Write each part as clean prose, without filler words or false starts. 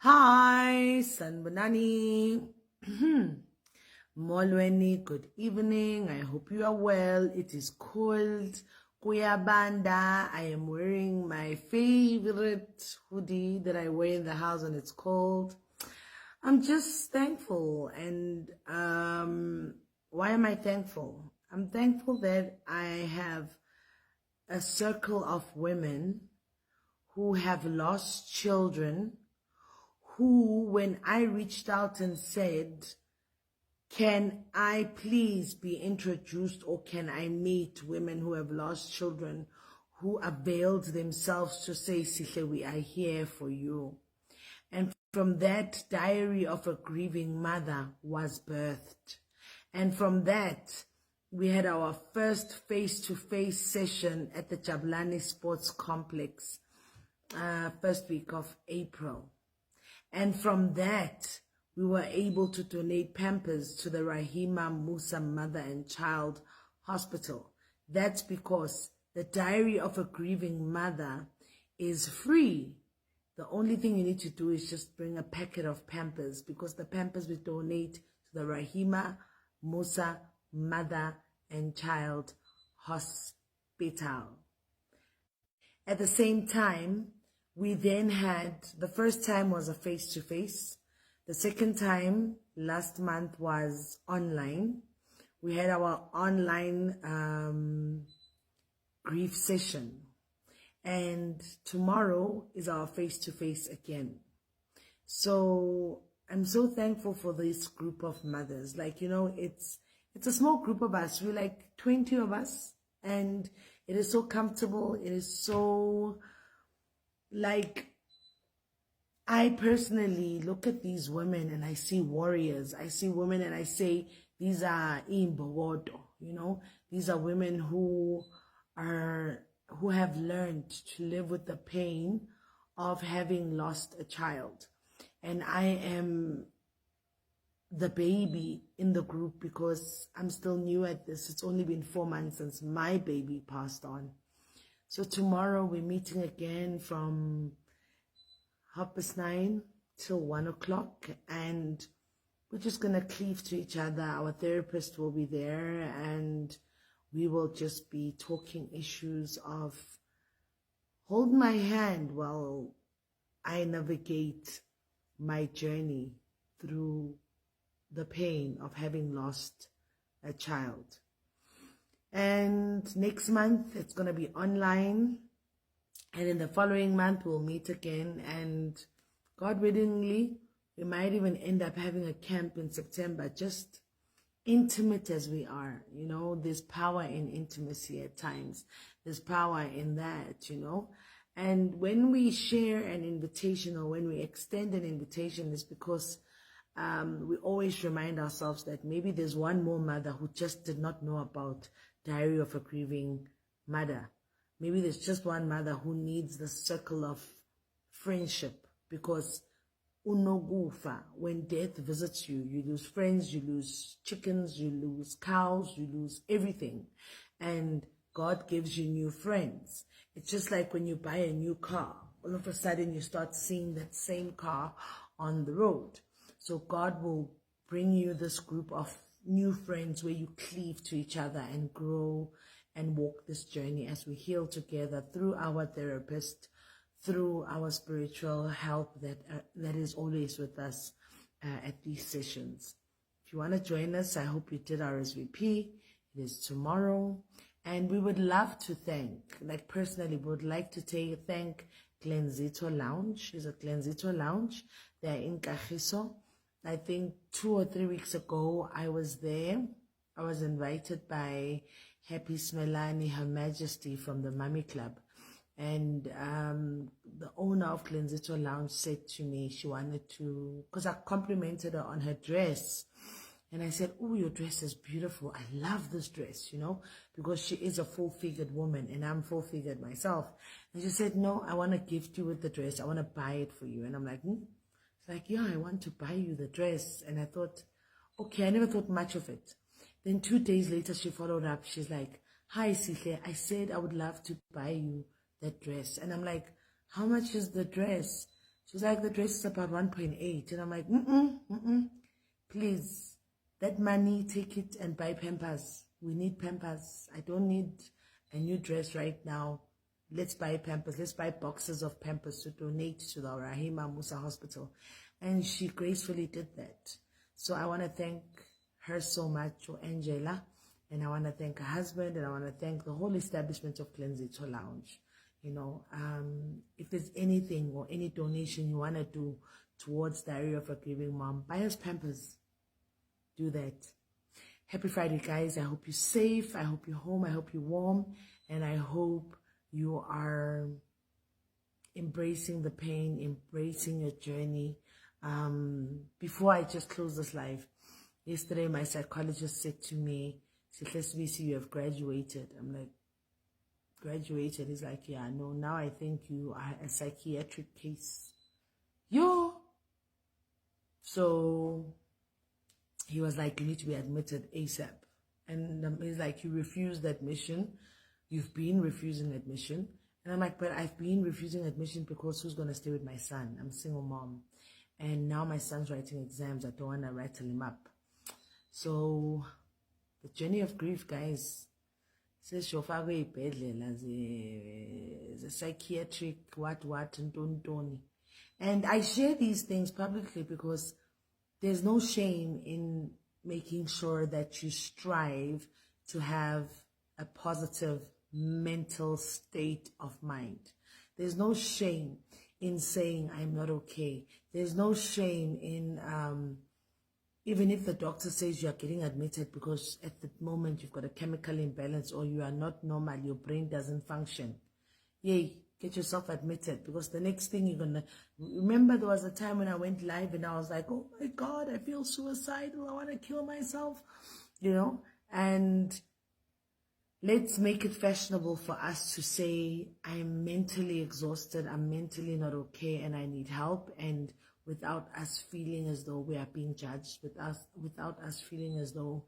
Hi, Sanbanani. Molweni, good evening. I hope you are well. It is cold. Kuyabanda. I am wearing my favorite hoodie that I wear in the house when it's cold. I'm just thankful. And why am I thankful? I'm thankful that I have a circle of women who have lost children, who, when I reached out and said, can I please be introduced, or can I meet women who have lost children, who availed themselves to say, Sihle, we are here for you. And from that, Diary of a Grieving Mother was birthed. And from that, we had our first face-to-face session at the Jabulani Sports Complex, first week of April. And from that, we were able to donate Pampers to the Rahima Musa Mother and Child Hospital. That's because the Diary of a Grieving Mother is free. The only thing you need to do is just bring a packet of Pampers, because the Pampers we donate to the Rahima Musa Mother and Child Hospital. At the same time, we then had, the first time was a face-to-face. The second time last month was online. We had our online grief session. And tomorrow is our face-to-face again. So I'm so thankful for this group of mothers. Like, you know, it's a small group of us. We're like 20 of us. And it is so comfortable. It is so, like, I personally look at these women and I see warriors. I see women and I say, these are imbogodo, you know. These are women who have learned to live with the pain of having lost a child. And I am the baby in the group because I'm still new at this. It's only been 4 months since my baby passed on. So tomorrow we're meeting again from 9:30 till 1 o'clock, and we're just gonna cleave to each other. Our therapist will be there, and we will just be talking issues of hold my hand while I navigate my journey through the pain of having lost a child. And next month it's going to be online, and in the following month we'll meet again, and God willingly we might even end up having a camp in September, just intimate as we are. You know, there's power in intimacy at times. There's power in that, you know. And when we share an invitation, or when we extend an invitation, it's because we always remind ourselves that maybe there's one more mother who just did not know about Diary of a Grieving Mother. Maybe there's just one mother who needs the circle of friendship, because unogufa, when death visits you, you lose friends, you lose chickens, you lose cows, you lose everything. And God gives you new friends. It's just like when you buy a new car, all of a sudden you start seeing that same car on the road. So God will bring you this group of new friends where you cleave to each other and grow and walk this journey as we heal together through our therapist, through our spiritual help that is always with us at these sessions. If you want to join us, I hope you did RSVP. It is tomorrow. And we would love to thank, like personally, we would like to thank Glenzito Lounge. It's a Glenzito Lounge. They're in Kagiso. I think 2 or 3 weeks ago, I was there. I was invited by Happy Smelani, Her Majesty, from the Mummy Club. And the owner of Glenzito Lounge said to me she wanted to, because I complimented her on her dress. And I said, oh, your dress is beautiful. I love this dress, you know, because she is a full-figured woman and I'm full-figured myself. And she said, no, I want to gift you with the dress. I want to buy it for you. And I'm like, It's like, yeah, I want to buy you the dress. And I thought, okay, I never thought much of it. Then 2 days later, she followed up. She's like, hi, Sihle, I said I would love to buy you that dress. And I'm like, how much is the dress? She's like, the dress is about 1.8. And I'm like, please, that money, take it and buy Pampers. We need Pampers. I don't need a new dress right now. Let's buy Pampers. Let's buy boxes of Pampers to donate to the Rahima Musa Hospital. And she gracefully did that. So I want to thank her so much, Angela. And I want to thank her husband. And I want to thank the whole establishment of Cleansito Lounge. You know, if there's anything or any donation you want to do towards the area of a grieving mom, buy us Pampers. Do that. Happy Friday, guys. I hope you're safe. I hope you're home. I hope you're warm. And I hope you are embracing the pain, embracing your journey. Before I just close this live, yesterday my psychologist said to me, "Sihlesibisi, you have graduated." I'm like, graduated? He's like, yeah, no, now I think you are a psychiatric case. Yo! So he was like, you need to be admitted ASAP. And he's like, you refused admission. You've been refusing admission. And I'm like, but I've been refusing admission because who's going to stay with my son? I'm a single mom. And now my son's writing exams. I don't want to rattle him up. So the journey of grief, guys, says shofagwe ibhedlela the psychiatric what and and I share these things publicly because there's no shame in making sure that you strive to have a positive mental state of mind. There's no shame in saying I'm not okay. There's no shame in even if the doctor says you are getting admitted because at the moment you've got a chemical imbalance or you are not normal, your brain doesn't function. Yay, get yourself admitted, because the next thing you're gonna remember, there was a time when I went live and I was like, oh my God, I feel suicidal, I want to kill myself, you know. And let's make it fashionable for us to say, I'm mentally exhausted, I'm mentally not okay, and I need help. And without us feeling as though we are being judged, without us feeling as though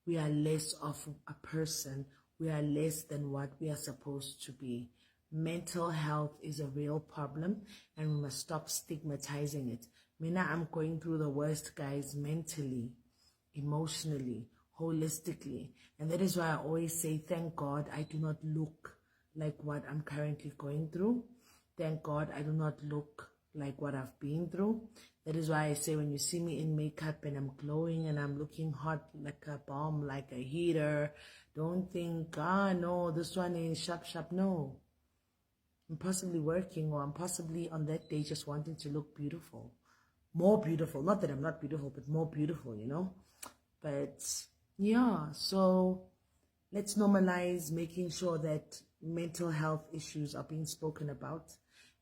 we are less of a person, we are less than what we are supposed to be. Mental health is a real problem, and we must stop stigmatizing it. Mina, I'm going through the worst, guys, mentally, emotionally, holistically. And that is why I always say, thank God I do not look like what I'm currently going through. Thank God I do not look like what I've been through. That is why I say, when you see me in makeup and I'm glowing and I'm looking hot like a bomb, like a heater, don't think, no, this one is sharp. No. I'm possibly working, or I'm possibly on that day just wanting to look beautiful. More beautiful. Not that I'm not beautiful, but more beautiful, you know. But yeah, so let's normalize making sure that mental health issues are being spoken about.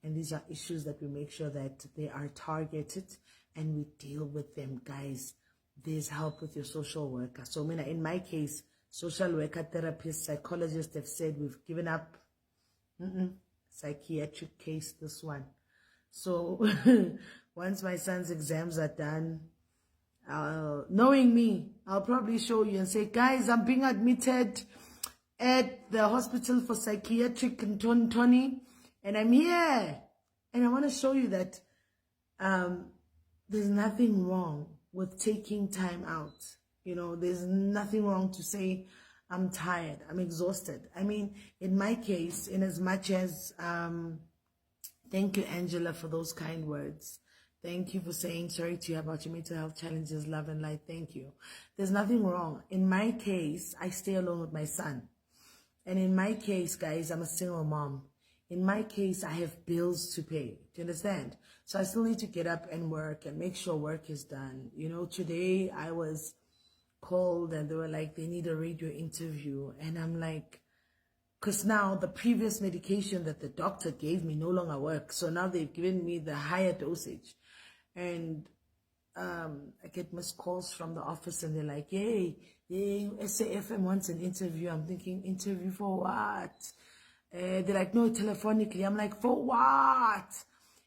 And these are issues that we make sure that they are targeted and we deal with them, guys. There's help with your social worker. So in my case, social worker, therapists, psychologists have said we've given up. Psychiatric case, this one. So once my son's exams are done, knowing me, I'll probably show you and say, guys, I'm being admitted at the hospital for psychiatric in Tony, and I'm here. And I want to show you that there's nothing wrong with taking time out. You know, there's nothing wrong to say, I'm tired, I'm exhausted. I mean, in my case, in as much as, thank you, Angela, for those kind words. Thank you for saying sorry to you about your mental health challenges, love and light. Thank you. There's nothing wrong. In my case, I stay alone with my son. And in my case, guys, I'm a single mom. In my case, I have bills to pay. Do you understand? So I still need to get up and work and make sure work is done. You know, today I was called and they were like, they need a radio interview. And I'm like, because now the previous medication that the doctor gave me no longer works. So now they've given me the higher dosage. And I get missed calls from the office and they're like, hey, SAFM wants an interview. I'm thinking, interview for what? They're like, no, telephonically. I'm like, for what?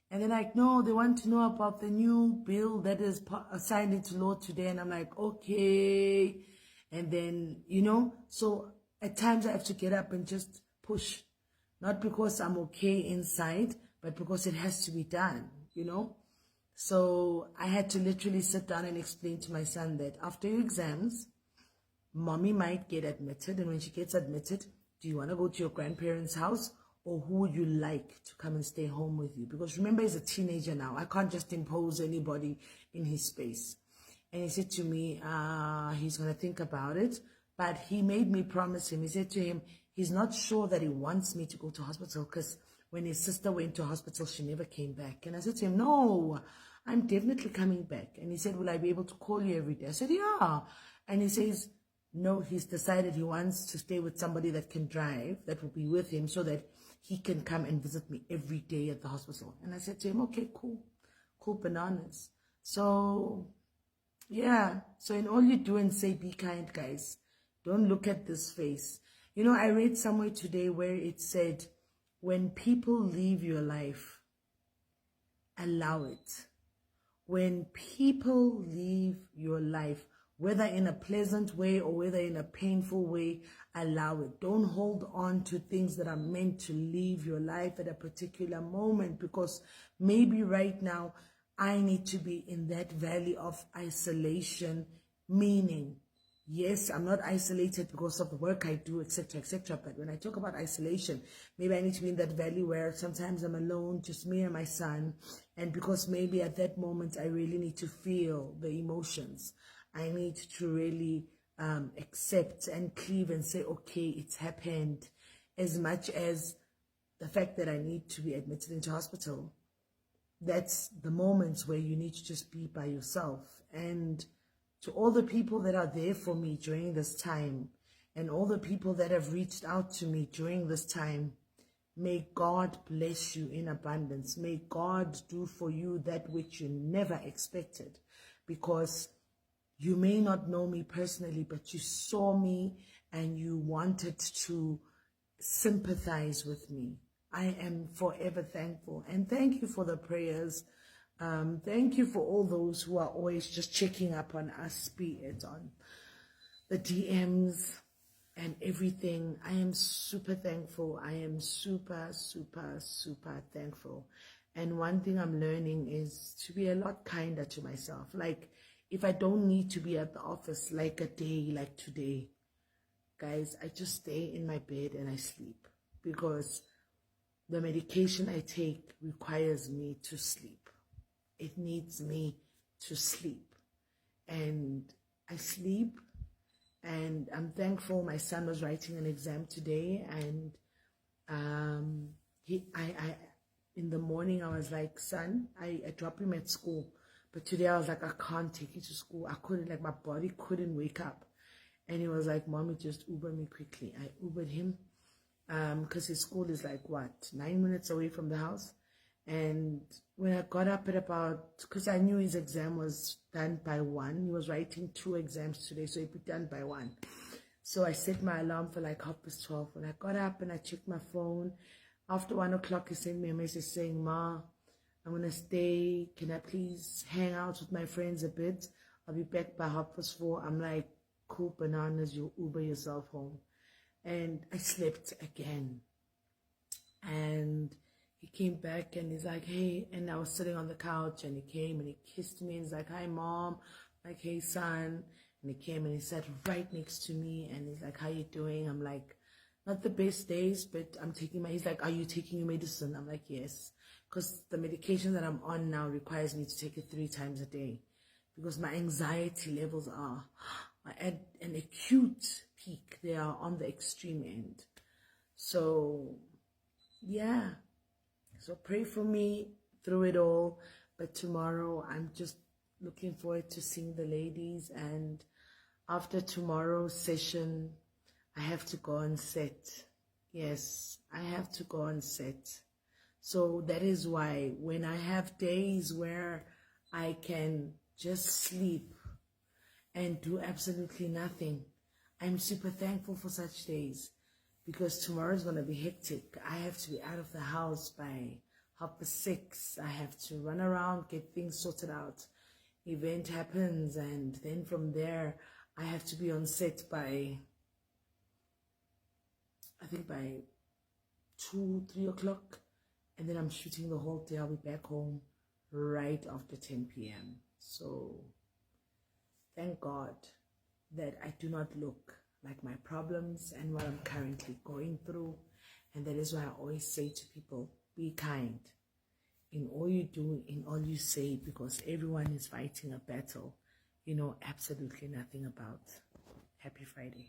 And they're like, no, they want to know about the new bill that is signed into law today. And I'm like, okay. And then, you know, so at times I have to get up and just push. Not because I'm okay inside, but because it has to be done, you know. So I had to literally sit down and explain to my son that after your exams, mommy might get admitted, and when she gets admitted, do you want to go to your grandparents' house, or who would you like to come and stay home with you? Because remember, he's a teenager now. I can't just impose anybody in his space. And he said to me, he's going to think about it. But he made me promise him. He said to him, he's not sure that he wants me to go to hospital, because when his sister went to hospital, she never came back. And I said to him, no, I'm definitely coming back. And he said, will I be able to call you every day? I said, yeah. And he says, no, he's decided he wants to stay with somebody that can drive, that will be with him, so that he can come and visit me every day at the hospital. And I said to him, okay, cool bananas. So yeah, so in all you do and say, be kind, guys. Don't look at this face. You know, I read somewhere today where it said, when people leave your life, allow it. When people leave your life, whether in a pleasant way or whether in a painful way, allow it. Don't hold on to things that are meant to leave your life at a particular moment, because maybe right now I need to be in that valley of isolation, meaning, yes, I'm not isolated because of the work I do, etc., etc. But when I talk about isolation, maybe I need to be in that valley where sometimes I'm alone, just me and my son. And because maybe at that moment, I really need to feel the emotions. I need to really accept and cleave and say, okay, it's happened, as much as the fact that I need to be admitted into hospital. That's the moments where you need to just be by yourself. And to all the people that are there for me during this time, and all the people that have reached out to me during this time, may God bless you in abundance. May God do for you that which you never expected, because you may not know me personally, but you saw me and you wanted to sympathize with me. I am forever thankful. And thank you for the prayers. Thank you for all those who are always just checking up on us, be it on the DMs and everything. I am super thankful. I am super, super, super thankful. And one thing I'm learning is to be a lot kinder to myself. Like, if I don't need to be at the office, like a day like today, guys, I just stay in my bed and I sleep, because the medication I take requires me to sleep. It needs me to sleep. And I sleep, and I'm thankful. My son was writing an exam today, and in the morning I was like, son, I drop him at school. But today I was like, I can't take you to school. I couldn't, like, my body couldn't wake up. And he was like, mommy, just Uber me quickly. I Ubered him, because his school is like, what, 9 minutes away from the house. And when I got up at about, because I knew his exam was done by 1. He was writing 2 exams today, so he'd be done by 1. So I set my alarm for like 12:30. When I got up and I checked my phone, after 1 o'clock, he sent me a message saying, Ma, I'm going to stay. Can I please hang out with my friends a bit? I'll be back by 4:30. I'm like, cool bananas, you Uber yourself home. And I slept again. And he came back and he's like, hey, and I was sitting on the couch, and he came and he kissed me and he's like, hi, Mom. I'm like, hey, son. And he came and he sat right next to me and he's like, how you doing? I'm like, not the best days, but I'm taking my, he's like, are you taking your medicine? I'm like, yes. Because the medication that I'm on now requires me to take it 3 times a day, because my anxiety levels are at an acute peak. They are on the extreme end. So, yeah. So pray for me through it all. But tomorrow, I'm just looking forward to seeing the ladies. And after tomorrow's session, I have to go on set. Yes, I have to go on set. So that is why when I have days where I can just sleep and do absolutely nothing, I'm super thankful for such days, because tomorrow is going to be hectic. I have to be out of the house by 6:30. I have to run around, get things sorted out. Event happens, and then from there, I have to be on set by, I think by 2, 3 o'clock. And then I'm shooting the whole day. I'll be back home right after 10 p.m. So thank God that I do not look like my problems and what I'm currently going through. And that is why I always say to people, be kind in all you do, in all you say, because everyone is fighting a battle you know absolutely nothing about. Happy Friday.